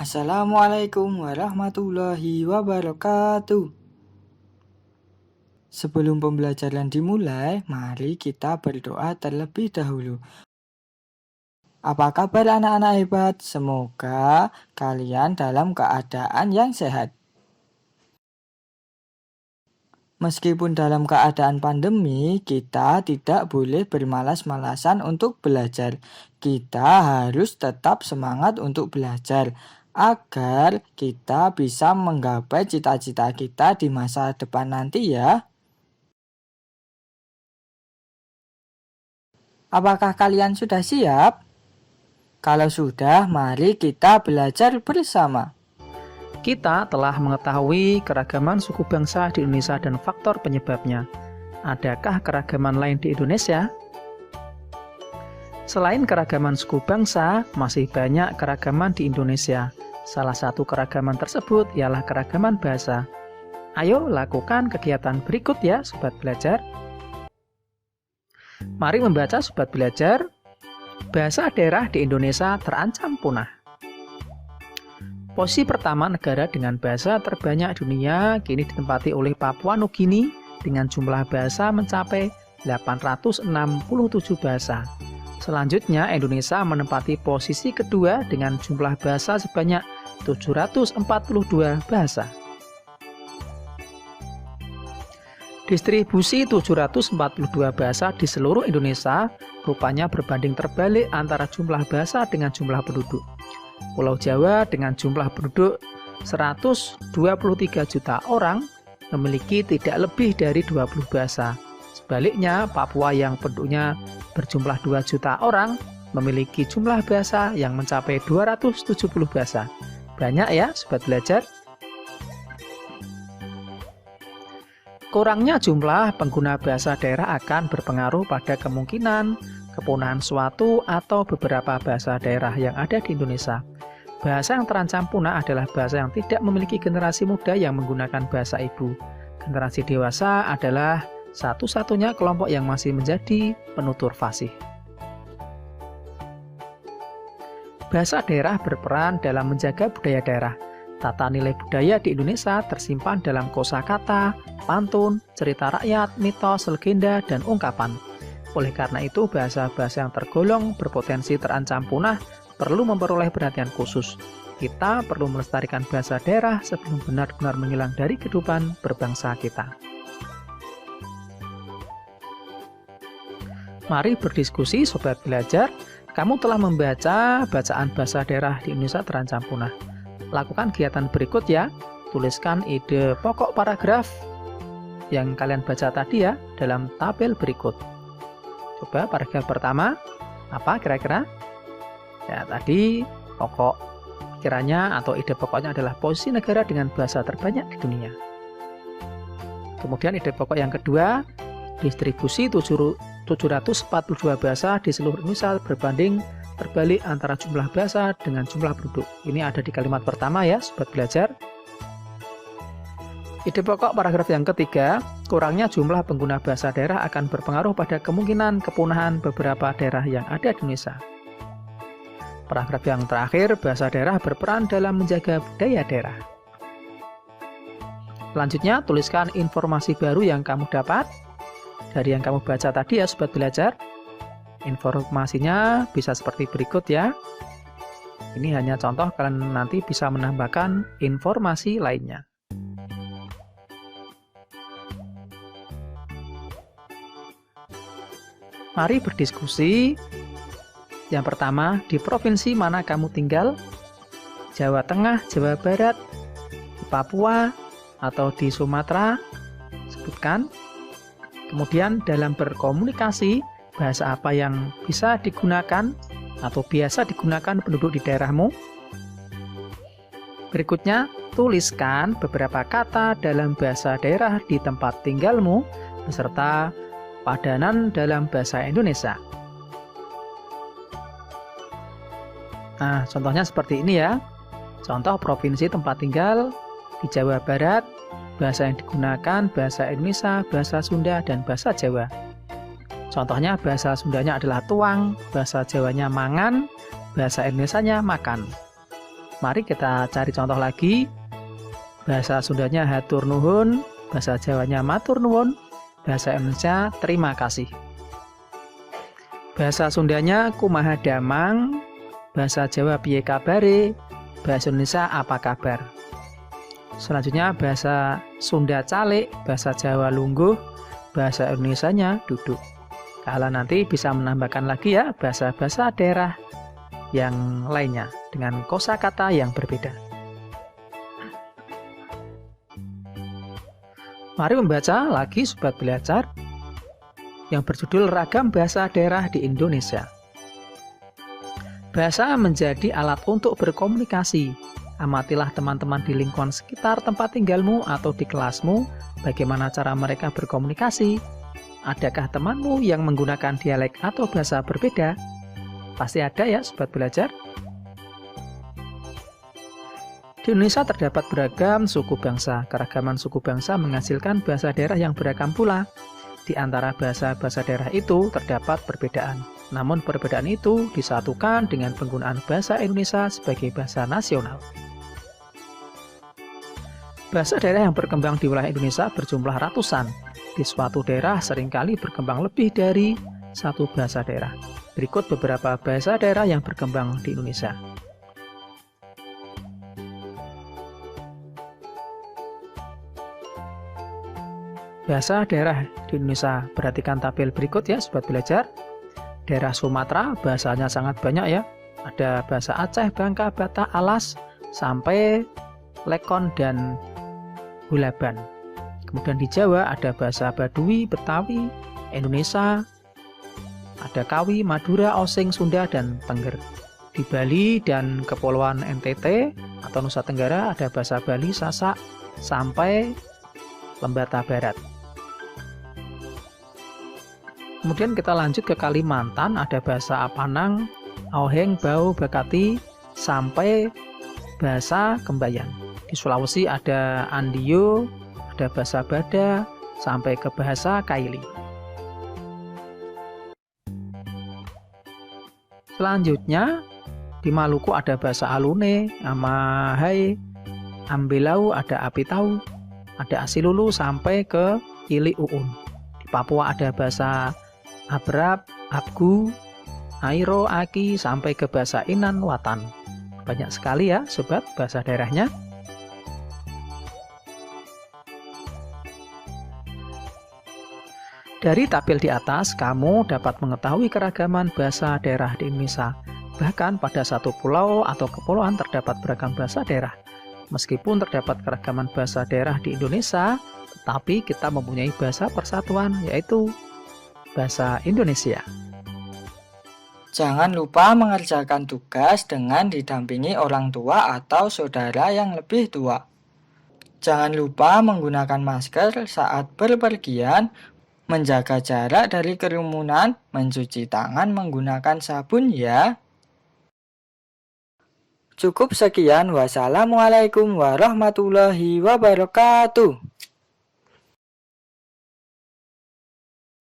Assalamualaikum warahmatullahi wabarakatuh. Sebelum pembelajaran dimulai, mari kita berdoa terlebih dahulu. Apa kabar anak-anak hebat? Semoga kalian dalam keadaan yang sehat. Meskipun dalam keadaan pandemi, kita tidak boleh bermalas-malasan untuk belajar. Kita harus tetap semangat untuk belajar agar kita bisa menggapai cita-cita kita di masa depan nanti ya. Apakah kalian sudah siap? Kalau sudah, mari kita belajar bersama. Kita telah mengetahui keragaman suku bangsa di Indonesia dan faktor penyebabnya. Adakah keragaman lain di Indonesia? Selain keragaman suku bangsa, masih banyak keragaman di Indonesia. Salah satu keragaman tersebut ialah keragaman bahasa. Ayo lakukan kegiatan berikut ya, sobat belajar. Mari membaca sobat belajar. Bahasa daerah di Indonesia terancam punah. Posisi pertama negara dengan bahasa terbanyak dunia kini ditempati oleh Papua Nugini dengan jumlah bahasa mencapai 867 bahasa. Selanjutnya Indonesia menempati posisi kedua dengan jumlah bahasa sebanyak 742 bahasa. Distribusi 742 bahasa di seluruh Indonesia rupanya berbanding terbalik antara jumlah bahasa dengan jumlah penduduk. Pulau Jawa dengan jumlah penduduk 123 juta orang memiliki tidak lebih dari 20 bahasa. Sebaliknya, Papua yang penduduknya berjumlah 2 juta orang memiliki jumlah bahasa yang mencapai 270 bahasa. Banyak ya, sobat belajar. Kurangnya jumlah pengguna bahasa daerah akan berpengaruh pada kemungkinan kepunahan suatu atau beberapa bahasa daerah yang ada di Indonesia. Bahasa yang terancam punah adalah bahasa yang tidak memiliki generasi muda yang menggunakan bahasa ibu. Generasi dewasa adalah satu-satunya kelompok yang masih menjadi penutur fasih. Bahasa daerah berperan dalam menjaga budaya daerah. Tata nilai budaya di Indonesia tersimpan dalam kosakata, pantun, cerita rakyat, mitos, legenda, dan ungkapan. Oleh karena itu, bahasa-bahasa yang tergolong berpotensi terancam punah perlu memperoleh perhatian khusus. Kita perlu melestarikan bahasa daerah sebelum benar-benar menghilang dari kehidupan berbangsa kita. Mari berdiskusi, sobat belajar. Kamu telah membaca bacaan bahasa daerah di Indonesia terancam punah. Lakukan kegiatan berikut ya. Tuliskan ide pokok paragraf yang kalian baca tadi ya dalam tabel berikut. Coba paragraf pertama, apa kira-kira? Ya, tadi pokok pikirannya atau ide pokoknya adalah posisi negara dengan bahasa terbanyak di dunia. Kemudian ide pokok yang kedua, distribusi 742 bahasa di seluruh Indonesia berbanding terbalik antara jumlah bahasa dengan jumlah penduduk. Ini ada di kalimat pertama ya, sobat belajar. Ide pokok paragraf yang ketiga, kurangnya jumlah pengguna bahasa daerah akan berpengaruh pada kemungkinan kepunahan beberapa daerah yang ada di Indonesia. Paragraf yang terakhir, bahasa daerah berperan dalam menjaga budaya daerah. Selanjutnya, tuliskan informasi baru yang kamu dapat dari yang kamu baca tadi ya, sobat belajar. Informasinya bisa seperti berikut ya. Ini hanya contoh, kalian nanti bisa menambahkan informasi lainnya. Mari berdiskusi. Yang pertama, di provinsi mana kamu tinggal? Jawa Tengah, Jawa Barat, di Papua, atau di Sumatera? Sebutkan. Kemudian dalam berkomunikasi, bahasa apa yang bisa digunakan atau biasa digunakan penduduk di daerahmu? Berikutnya, tuliskan beberapa kata dalam bahasa daerah di tempat tinggalmu beserta padanan dalam bahasa Indonesia. Nah, contohnya seperti ini ya. Contoh provinsi tempat tinggal di Jawa Barat, bahasa yang digunakan bahasa Indonesia, bahasa Sunda, dan bahasa Jawa. Contohnya bahasa Sundanya adalah tuang, bahasa Jawanya mangan, bahasa Indonesianya makan. Mari kita cari contoh lagi. Bahasa Sundanya hatur nuhun, bahasa Jawanya matur nuwun, bahasa Indonesia terima kasih. Bahasa Sundanya kumaha damang, bahasa Jawa piye kabare, bahasa Indonesia apa kabar. Selanjutnya bahasa Sunda calik, bahasa Jawa lungguh, bahasa Indonesianya duduk. Kalian nanti bisa menambahkan lagi ya bahasa-bahasa daerah yang lainnya dengan kosakata yang berbeda. Mari membaca lagi Sobat Belajar yang berjudul Ragam Bahasa Daerah di Indonesia. Bahasa menjadi alat untuk berkomunikasi. Amatilah teman-teman di lingkungan sekitar tempat tinggalmu atau di kelasmu, bagaimana cara mereka berkomunikasi. Adakah temanmu yang menggunakan dialek atau bahasa berbeda? Pasti ada ya Sobat Belajar. Di Indonesia terdapat beragam suku bangsa. Keragaman suku bangsa menghasilkan bahasa daerah yang beragam pula. Di antara bahasa-bahasa daerah itu terdapat perbedaan. Namun perbedaan itu disatukan dengan penggunaan bahasa Indonesia sebagai bahasa nasional. Bahasa daerah yang berkembang di wilayah Indonesia berjumlah ratusan. Di suatu daerah seringkali berkembang lebih dari satu bahasa daerah. Berikut beberapa bahasa daerah yang berkembang di Indonesia. Bahasa daerah di Indonesia, perhatikan tabel berikut ya Sobat Belajar. Daerah Sumatera bahasanya sangat banyak ya. Ada bahasa Aceh, Bangka, Batak, Alas, sampai Lekon dan Hulaban. Kemudian di Jawa ada bahasa Baduy, Betawi, Indonesia, ada Kawi, Madura, Osing, Sunda, dan Tengger. Di Bali dan Kepulauan NTT atau Nusa Tenggara ada bahasa Bali, Sasak, sampai Lembata Barat. Kemudian kita lanjut ke Kalimantan, ada bahasa Apanang, Auheng, Bau, Bakati, sampai bahasa Kembayan. Di Sulawesi ada Andio, ada bahasa Bada, sampai ke bahasa Kaili. Selanjutnya, di Maluku ada bahasa Alune, Amahai, Ambelau, ada Apitau, ada Asilulu, sampai ke Ili Uun. Di Papua ada bahasa Abrab, Abgu, Airo, Aki, sampai ke bahasa Inan, Watan. Banyak sekali ya sobat bahasa daerahnya. Dari tabel di atas, kamu dapat mengetahui keragaman bahasa daerah di Indonesia. Bahkan pada satu pulau atau kepulauan terdapat beragam bahasa daerah. Meskipun terdapat keragaman bahasa daerah di Indonesia, tetapi kita mempunyai bahasa persatuan, yaitu bahasa Indonesia. Jangan lupa mengerjakan tugas dengan didampingi orang tua atau saudara yang lebih tua. Jangan lupa menggunakan masker saat berpergian, menjaga jarak dari kerumunan, mencuci tangan menggunakan sabun ya. Cukup sekian, wassalamualaikum warahmatullahi wabarakatuh.